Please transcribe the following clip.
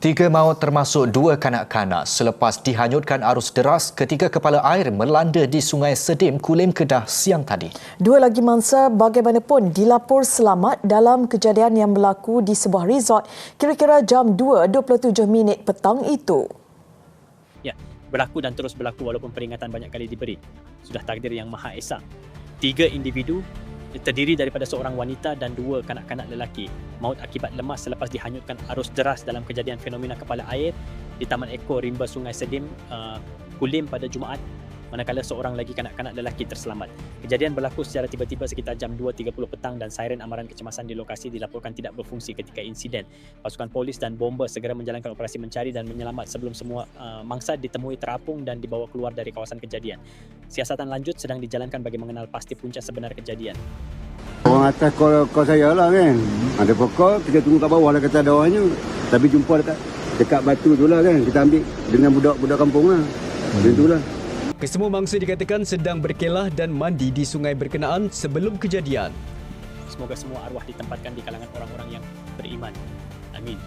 Tiga maut termasuk dua kanak-kanak selepas dihanyutkan arus deras ketika kepala air melanda di Sungai Sedim, Kulim, Kedah siang tadi. Dua lagi mangsa bagaimanapun dilapor selamat dalam kejadian yang berlaku di sebuah resort kira-kira jam 2.27 petang itu. Ya, berlaku dan terus berlaku walaupun peringatan banyak kali diberi. Sudah takdir yang Maha Esa. Tiga individu terdiri daripada seorang wanita dan dua kanak-kanak lelaki maut akibat lemas selepas dihanyutkan arus deras dalam kejadian fenomena kepala air di Taman Eko Rimba Sungai Sedim, Kulim pada Jumaat, manakala seorang lagi kanak-kanak lelaki terselamat. Kejadian berlaku secara tiba-tiba sekitar jam 2.30 petang dan siren amaran kecemasan di lokasi dilaporkan tidak berfungsi ketika insiden. Pasukan polis dan bomber segera menjalankan operasi mencari dan menyelamat sebelum semua mangsa ditemui terapung dan dibawa keluar dari kawasan kejadian. Siasatan lanjut sedang dijalankan bagi mengenal pasti punca sebenar kejadian. Orang atas call saya lah kan. Ada pokok, kita tunggu kat bawah lah kata ada orangnya. Tapi jumpa dekat batu tu lah kan. Kita ambil dengan budak-budak kampung lah. Macam tu lah. Kesemua mangsa dikatakan sedang berkelah dan mandi di sungai berkenaan sebelum kejadian. Semoga semua arwah ditempatkan di kalangan orang-orang yang beriman. Amin.